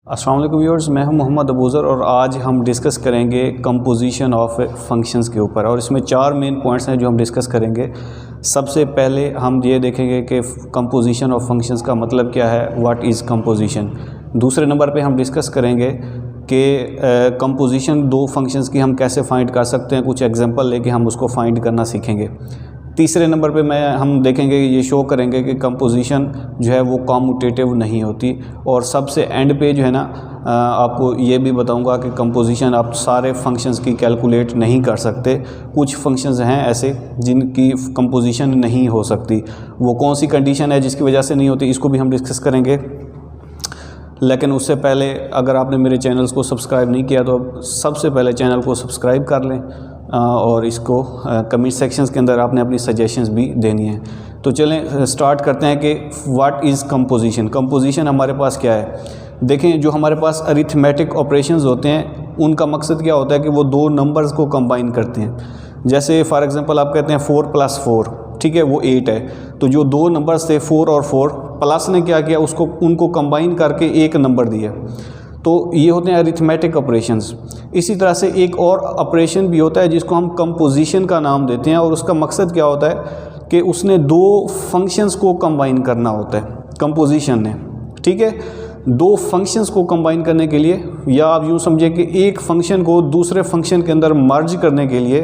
अस्सलाम वालेकुम व्यूअर्स, मैं हूं मोहम्मद अबूज़र और आज हम डिस्कस करेंगे कंपोजिशन ऑफ फंक्शंस के ऊपर। और इसमें चार मेन पॉइंट्स हैं जो हम डिस्कस करेंगे। सबसे पहले हम ये देखेंगे कि कंपोजिशन ऑफ फंक्शंस का मतलब क्या है, व्हाट इज़ कंपोजिशन। दूसरे नंबर पे हम डिस्कस करेंगे कि कंपोजिशन दो फंक्शंस की हम कैसे फाइंड कर सकते हैं, कुछ एग्जांपल लेके हम उसको फाइंड करना सीखेंगे। तीसरे नंबर पे हम देखेंगे, ये शो करेंगे कि कंपोजिशन जो है वो कॉम्यूटेटिव नहीं होती। और सबसे एंड पे जो है ना आपको ये भी बताऊंगा कि कंपोजिशन आप सारे फंक्शंस की कैलकुलेट नहीं कर सकते। कुछ फंक्शंस हैं ऐसे जिनकी कंपोजिशन नहीं हो सकती। वो कौन सी कंडीशन है जिसकी वजह से नहीं होती, इसको भी हम डिस्कस करेंगे। लेकिन उससे पहले अगर आपने मेरे चैनल्स को सब्सक्राइब नहीं किया तो सबसे पहले चैनल को सब्सक्राइब कर लें और इसको कमेंट सेक्शंस के अंदर आपने अपनी सजेशंस भी देनी है। तो चलें स्टार्ट करते हैं कि व्हाट इज़ कंपोजिशन। कंपोजिशन हमारे पास क्या है। देखें, जो हमारे पास अरिथमेटिक ऑपरेशंस होते हैं उनका मकसद क्या होता है कि वो दो नंबर्स को कंबाइन करते हैं। जैसे फॉर एग्जांपल आप कहते हैं 4 + 4, ठीक है, वो 8 है। तो जो दो नंबर्स थे 4 और 4, प्लस ने क्या किया, उनको कंबाइन करके एक नंबर दिया। तो ये होते हैं अरिथमेटिक ऑपरेशंस। इसी तरह से एक और ऑपरेशन भी होता है जिसको हम कंपोजिशन का नाम देते हैं, और उसका मकसद क्या होता है कि उसने दो फंक्शंस को कंबाइन करना होता है कंपोजिशन ने, ठीक है। दो फंक्शंस को कंबाइन करने के लिए, या आप यूँ समझे कि एक फंक्शन को दूसरे फंक्शन के अंदर मर्ज करने के लिए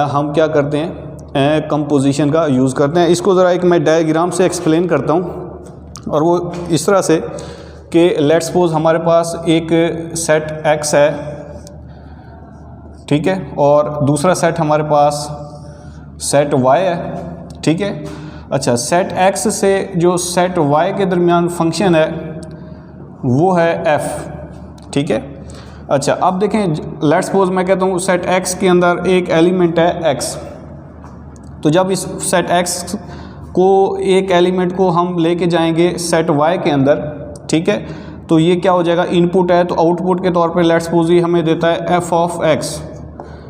हम क्या करते हैं, कंपोजिशन का यूज़ करते हैं। इसको ज़रा एक मैं डायग्राम से एक्सप्लेन करता हूँ। और वो इस तरह से कि लेट्स सपोज हमारे पास एक सेट x है, ठीक है, और दूसरा सेट हमारे पास सेट y है, ठीक है। अच्छा, सेट x से जो सेट y के दरमियान फंक्शन है वो है f, ठीक है। अच्छा, अब देखें, लेट्स सपोज मैं कहता हूँ सेट x के अंदर एक एलिमेंट है x। तो जब इस सेट x को एक एलिमेंट को हम लेके जाएंगे सेट y के अंदर, ठीक है, तो ये क्या हो जाएगा, इनपुट है। तो आउटपुट के तौर पे लेट्स सपोज ये हमें देता है f(x),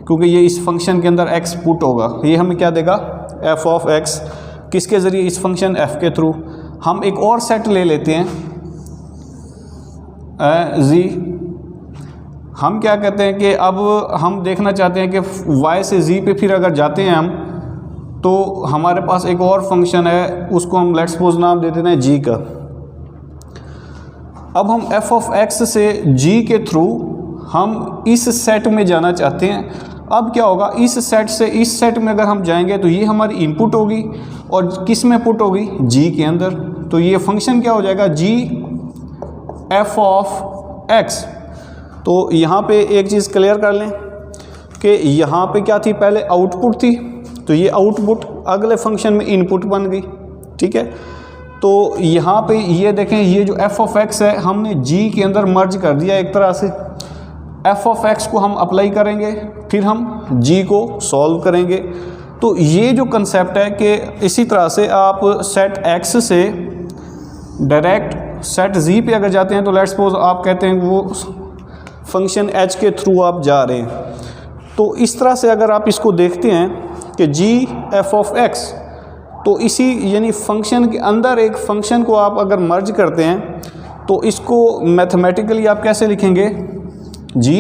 क्योंकि ये इस फंक्शन के अंदर x पुट होगा। ये हमें क्या देगा, f(x), किसके ज़रिए, इस फंक्शन f के थ्रू। हम एक और सेट ले लेते हैं z। हम क्या कहते हैं कि अब हम देखना चाहते हैं कि y से z पे फिर अगर जाते हैं हम, तो हमारे पास एक और फंक्शन है, उसको हम लेट्स सपोज नाम दे देते हैं g का। अब हम f(x) से g के थ्रू हम इस सेट में जाना चाहते हैं। अब क्या होगा, इस सेट से इस सेट में अगर हम जाएंगे तो ये हमारी इनपुट होगी, और किस में पुट होगी, g के अंदर। तो ये फंक्शन क्या हो जाएगा, g f(x). तो यहाँ पे एक चीज़ क्लियर कर लें कि यहाँ पे क्या थी, पहले आउटपुट थी, तो ये आउटपुट अगले फंक्शन में इनपुट बन गई, ठीक है। तो यहाँ पे ये देखें, ये जो f(x) है हमने g के अंदर मर्ज कर दिया एक तरह से। f(x) को हम अप्लाई करेंगे, फिर हम g को सॉल्व करेंगे। तो ये जो कंसेप्ट है कि इसी तरह से आप सेट x से डायरेक्ट सेट z पे अगर जाते हैं, तो लेट्स सपोज आप कहते हैं वो फंक्शन h के थ्रू आप जा रहे हैं। तो इस तरह से अगर आप इसको देखते हैं कि g f(x), तो इसी यानी फंक्शन के अंदर एक फंक्शन को आप अगर मर्ज करते हैं, तो इसको मैथमेटिकली आप कैसे लिखेंगे, g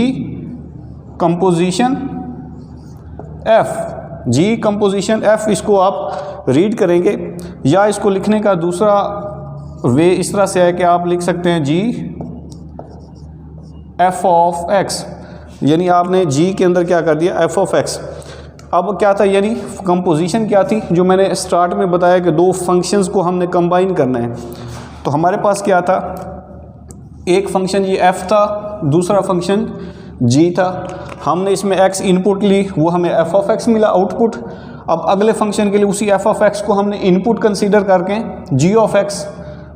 composition f, g composition f। इसको आप रीड करेंगे, या इसको लिखने का दूसरा वे इस तरह से है कि आप लिख सकते हैं g f(x), यानी आपने g के अंदर क्या कर दिया, f(x). अब क्या था, यानी कंपोजिशन क्या थी, जो मैंने स्टार्ट में बताया कि दो फंक्शंस को हमने कंबाइन करना है। तो हमारे पास क्या था, एक फंक्शन ये f था, दूसरा फंक्शन g था। हमने इसमें x इनपुट ली, वो हमें f(x) मिला आउटपुट। अब अगले फंक्शन के लिए उसी f(x) को हमने इनपुट कंसीडर करके g(x)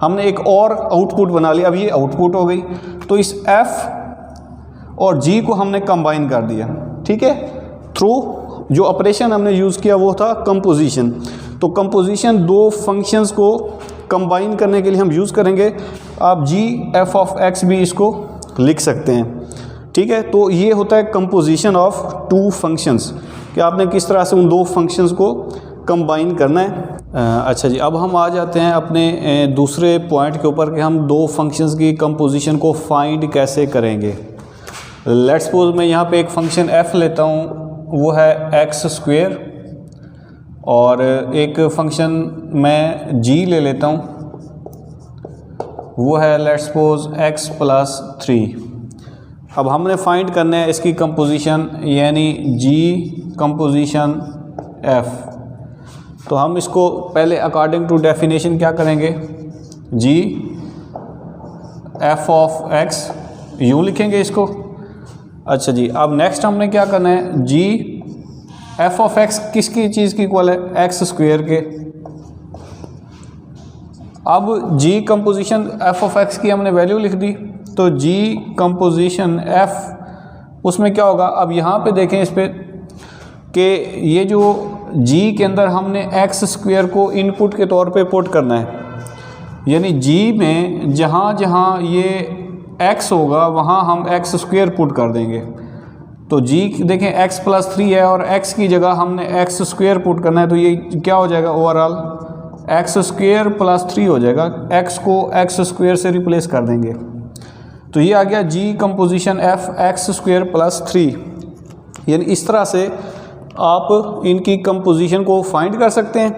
हमने एक और आउटपुट बना लिया। अब ये आउटपुट हो गई, तो इस f और g को हमने कंबाइन कर दिया, ठीक है। थ्रू जो ऑपरेशन हमने यूज़ किया वो था कंपोजिशन। तो कंपोजिशन दो फंक्शंस को कंबाइन करने के लिए हम यूज़ करेंगे। आप g f(x) भी इसको लिख सकते हैं, ठीक है। तो ये होता है कंपोजिशन ऑफ टू फंक्शंस, कि आपने किस तरह से उन दो फंक्शंस को कंबाइन करना है। अच्छा जी, अब हम आ जाते हैं अपने दूसरे पॉइंट के ऊपर कि हम दो फंक्शंस की कंपोजिशन को फाइंड कैसे करेंगे। लेट्स सपोज मैं यहाँ पे एक फंक्शन f लेता हूँ, वो है एक्स स्क्वेयर, और एक फंक्शन मैं g ले लेता हूँ, वो है लेट्स सपोज x प्लस 3। अब हमने फाइंड करना है इसकी कंपोजिशन, यानी g कंपोजिशन f। तो हम इसको पहले अकॉर्डिंग टू डेफिनेशन क्या करेंगे, g f ऑफ x यूँ लिखेंगे इसको। अच्छा जी, अब नेक्स्ट हमने क्या करना है, g f ऑफ x किसकी चीज़ की इक्वल है, एक्स स्क्वेयर के। अब g composition f of x की हमने वैल्यू लिख दी, तो g कंपोजिशन f उसमें क्या होगा। अब यहाँ पे देखें इस पे कि ये जो g के अंदर हमने एक्स स्क्वेयर को इनपुट के तौर पे पुट करना है, यानी g में जहाँ जहाँ ये x होगा वहाँ हम एक्स स्क्वेयर पुट कर देंगे। तो g देखें x प्लस 3 है और x की जगह हमने एक्स स्क्वेयर पुट करना है, तो ये क्या हो जाएगा, ओवरऑल एक्स स्क्वेयर प्लस 3 हो जाएगा। x को एक्स स्क्वेयर से रिप्लेस कर देंगे, तो ये आ गया g composition f x square plus 3। यानी इस तरह से आप इनकी कंपोजिशन को फाइंड कर सकते हैं।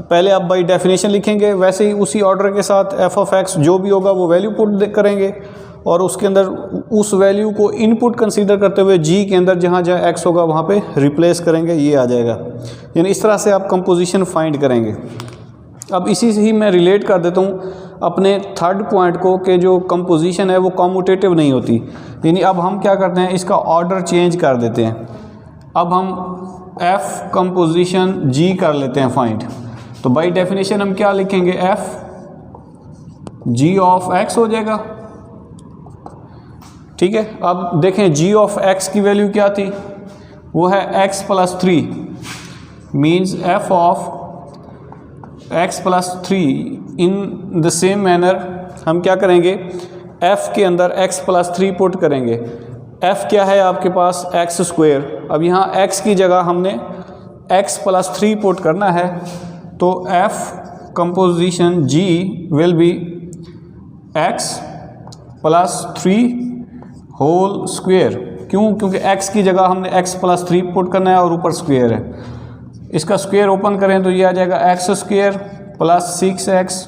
पहले आप बाय डेफिनेशन लिखेंगे, वैसे ही उसी ऑर्डर के साथ f ऑफ x जो भी होगा वो वैल्यू पुट करेंगे, और उसके अंदर उस वैल्यू को इनपुट कंसीडर करते हुए g के अंदर जहाँ जहाँ x होगा वहाँ पे रिप्लेस करेंगे, ये आ जाएगा। यानी इस तरह से आप कंपोजिशन फाइंड करेंगे। अब इसी से ही मैं रिलेट कर देता हूँ अपने थर्ड पॉइंट को, कि जो कंपोजिशन है वो कॉम्यूटेटिव नहीं होती। यानी अब हम क्या करते हैं, इसका ऑर्डर चेंज कर देते हैं। अब हम f कंपोजिशन g कर लेते हैं फाइंड। तो बाय डेफिनेशन हम क्या लिखेंगे, f g ऑफ x हो जाएगा। ठीक है, अब देखें g ऑफ x की वैल्यू क्या थी, वो है x plus 3, means f of x plus 3। In the same manner हम क्या करेंगे, f के अंदर x प्लस 3 पुट करेंगे। f क्या है आपके पास, एक्स स्क्वेयर। अब यहाँ x की जगह हमने x प्लस 3 पुट करना है, तो f composition g will be x plus 3 whole square. क्यों, क्योंकि x की जगह हमने x प्लस 3 पुट करना है और ऊपर स्क्वेयर है। इसका स्क्वेयर ओपन करें तो ये आ जाएगा x square plus 6x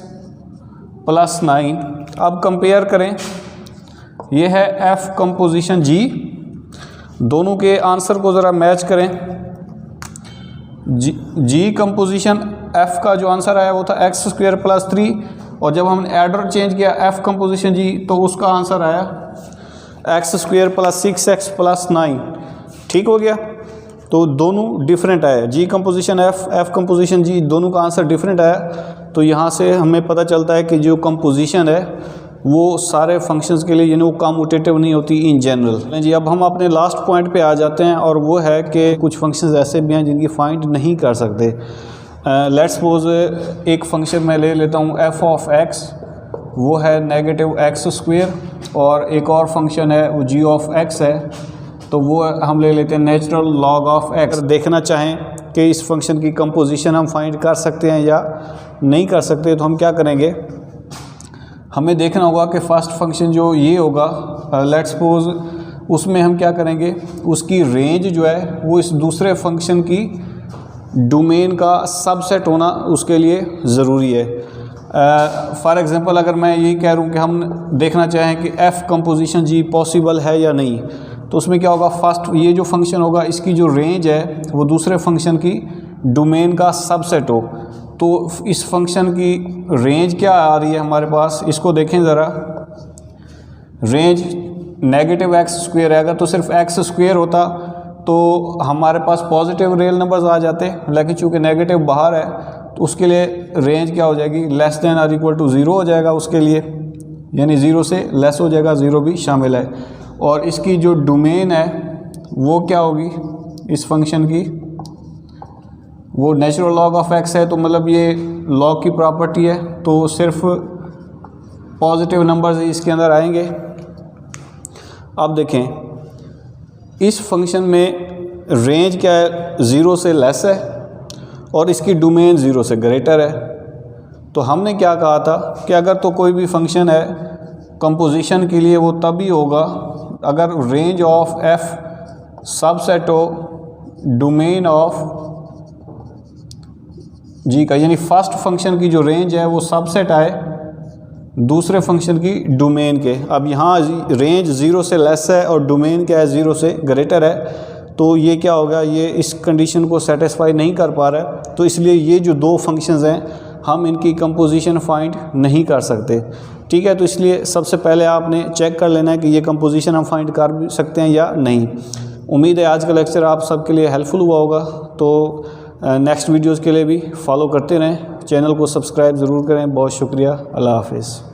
plus 9। अब कंपेयर करें, ये है f कंपोजिशन g। दोनों के आंसर को ज़रा मैच करें। g कंपोजिशन f का जो आंसर आया वो था एक्स स्क्वेयर प्लस 3, और जब हमने एडर चेंज किया f कंपोजिशन g तो उसका आंसर आया x square plus 6x plus 9। ठीक हो गया, तो दोनों डिफरेंट आया, g composition f composition g, दोनों का आंसर डिफरेंट आया। तो यहाँ से हमें पता चलता है कि जो कंपोजिशन है वो सारे फंक्शंस के लिए यानी वो कम्यूटेटिव नहीं होती इन जनरल। जी, अब हम अपने लास्ट पॉइंट पे आ जाते हैं, और वो है कि कुछ फंक्शंस ऐसे भी हैं जिनकी फाइंड नहीं कर सकते। लेट्स सपोज एक फंक्शन मैं ले लेता हूँ f ऑफ x, वो है नेगेटिव एक्स स्क्वेयर, और एक और फंक्शन है वो g ऑफ x है, तो वो हम ले लेते हैं नेचुरल लॉग ऑफ x। देखना चाहें कि इस फंक्शन की कंपोजिशन हम फाइंड कर सकते हैं या नहीं कर सकते, तो हम क्या करेंगे, हमें देखना होगा कि फर्स्ट फंक्शन जो ये होगा, लेट्स सपोज उसमें हम क्या करेंगे, उसकी रेंज जो है वो इस दूसरे फंक्शन की डोमेन का सबसेट होना उसके लिए ज़रूरी है। फॉर एग्ज़ाम्पल अगर मैं यही कह रहा हूँ कि हम देखना चाहें कि f कंपोजिशन g पॉसिबल है या नहीं, तो उसमें क्या होगा, फर्स्ट ये जो फंक्शन होगा इसकी जो रेंज है वो दूसरे फंक्शन की डोमेन का सबसेट हो। तो इस फंक्शन की रेंज क्या आ रही है हमारे पास, इसको देखें ज़रा। रेंज नेगेटिव एक्स स्क्वेयर है, अगर तो सिर्फ एक्स स्क्वेयर होता तो हमारे पास पॉजिटिव रियल नंबर्स आ जाते, लेकिन चूँकि नेगेटिव बाहर है तो उसके लिए रेंज क्या हो जाएगी, लेस देन और इक्वल टू 0 हो जाएगा उसके लिए, यानी 0 से लेस हो जाएगा, 0 भी शामिल है। और इसकी जो डोमेन है वो क्या होगी इस फंक्शन की, वो नेचुरल लॉग ऑफ एक्स है, तो मतलब ये लॉग की प्रॉपर्टी है, तो सिर्फ पॉजिटिव नंबर्स इसके अंदर आएंगे। अब देखें इस फंक्शन में रेंज क्या है, 0 से लेस है, और इसकी डोमेन 0 से ग्रेटर है। तो हमने क्या कहा था कि अगर तो कोई भी फंक्शन है कंपोजिशन के लिए वो तभी होगा अगर रेंज ऑफ f सबसेट हो डोमेन ऑफ जी का, यानी फर्स्ट फंक्शन की जो रेंज है वो सबसेट आए दूसरे फंक्शन की डोमेन के। अब यहाँ रेंज 0 से लेस है और डोमेन क्या है 0 से ग्रेटर है, तो ये क्या होगा, ये इस कंडीशन को सेटिस्फाई नहीं कर पा रहा है। तो इसलिए ये जो दो फंक्शंस हैं हम इनकी कंपोजिशन फाइंड नहीं कर सकते। ठीक है, तो इसलिए सबसे पहले आपने चेक कर लेना है कि ये कंपोजिशन हम फाइंड कर सकते हैं या नहीं। उम्मीद है आज का लेक्चर आप सबके लिए हेल्पफुल हुआ होगा। तो नेक्स्ट वीडियोज़ के लिए भी फॉलो करते रहें, चैनल को सब्सक्राइब ज़रूर करें। बहुत शुक्रिया, अल्लाह हाफिज़।